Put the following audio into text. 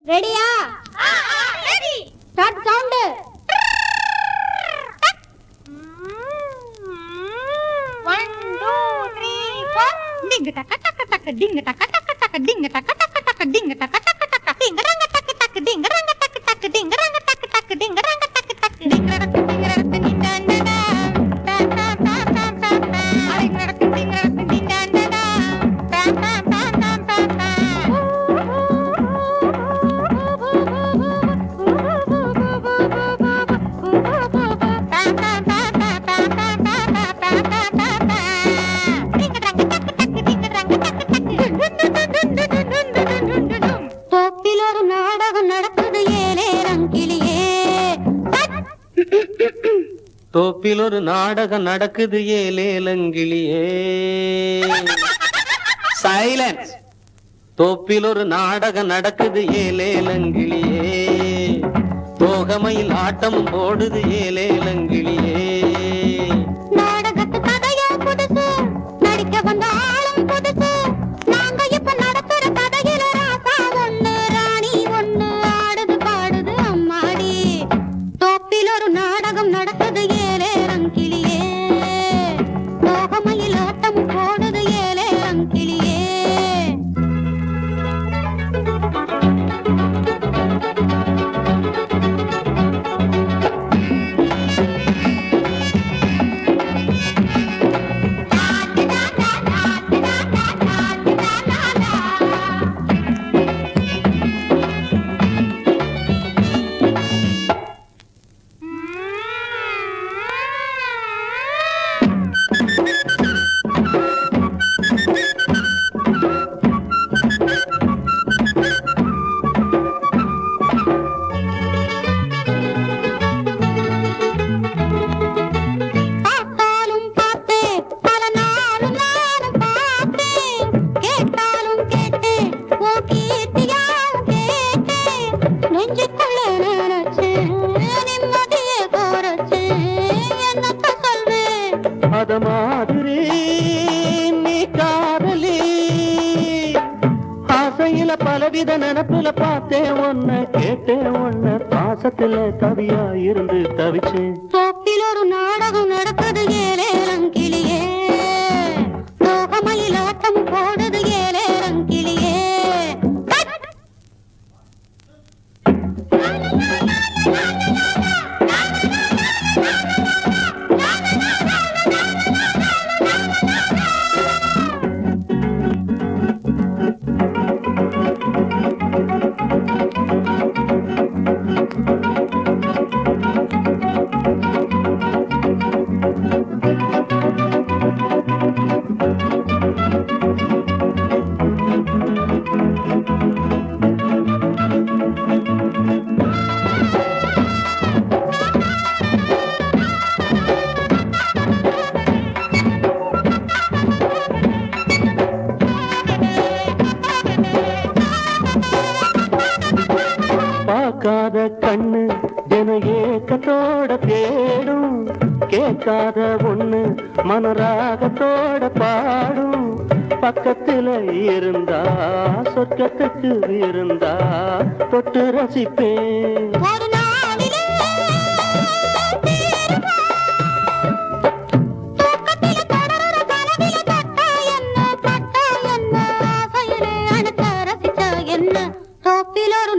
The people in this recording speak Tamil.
ரெடியா? ரெடி. Start sound. 1 2 3 4 டிங்க டக்க டக்க டக்க டிங்க டக்க டக்க டக்க டிங்க டக்க டக்க டக்க டிங்க டக்க டக்க டக்க டிங்க ரங்க டக்க டக்க டிங்க ரங்க டக்க டக்க டிங்க ரங்க டக்க டக்க டிங்க ரங்க டக்க டக்க டிங்க ரங்க டிங்க ரங்க டிண்டண்டா டா டா டா டா டா டிங்க ரங்க டிங்க ரங்க டிண்டண்டா டா டா டா டா டா டா தொப்பிலொரு நாடகம் நடக்குது ஏலேலங்கிளியே. தோப்பிலொரு நாடகம் நடக்குது ஏலேலங்கிளியே. சைலன்ஸ். தோப்பிலொரு நாடகம் நடக்குது ஏலேலங்கிளியே. தோகமையில் ஆட்டம் போடுது ஏலேலங்கிளியே. நாடகத்து கதையோ புதுசு, நடிக்க வந்த ஆளும் புதுசு. நாங்க இப்ப நடத்துற கதையில ராசா ஒண்ணு, ராணி ஒண்ணு ஆடுது பாடுது அம்மாடி. தொப்பிலொரு நாடகம் நடக்குது ஏலேலங்கிளியே. தோகமையில் ஆட்டம் போடுது ஏலேலங்கிளியே. பார்த்தாலும் பார்த்தேன், பல நாளும் நானும் பார்த்தேன். கேட்டாலும் கேட்டேன், உன் கீர்த்தியாவும் கேட்டேன். நெஞ்சுக்குள்ள நினைச்சேன், நிம்மதியே குறைச்சேன். என்னத்த சொல்வேன்? அத மாதிரி நீ காதலி. ஆசையில பலவித நினப்புல பார்த்தேன் ஒன்ன, கேட்டேன் ஒன்ன. பாசத்துல கவியா இருந்து தவிச்சேன். தொப்பிலொரு நாடகம் நடக்குது ஏலேலங்கிளியே. தோகமையில் ஆட்டம் போடுது ஏலேலங்கிளியே. பார்க்காத கண்ணு தின ஏக்கத்தோட தேடும். கேட்காத ஒண்ணு மனராகத்தோட பாடும். பக்கத்துல இருந்தா சொர்க்கத்துக்கு இருந்தா தொட்டு ரசிப்பேன். ஒரு நாளிலே தீருமா? தூக்கத்தில தொடருற கனவில தொட்டா என்ன, பட்டா என்ன, ஆசையிலே அணைக்க ரசிச்சா என்ன? தொப்பிலொரு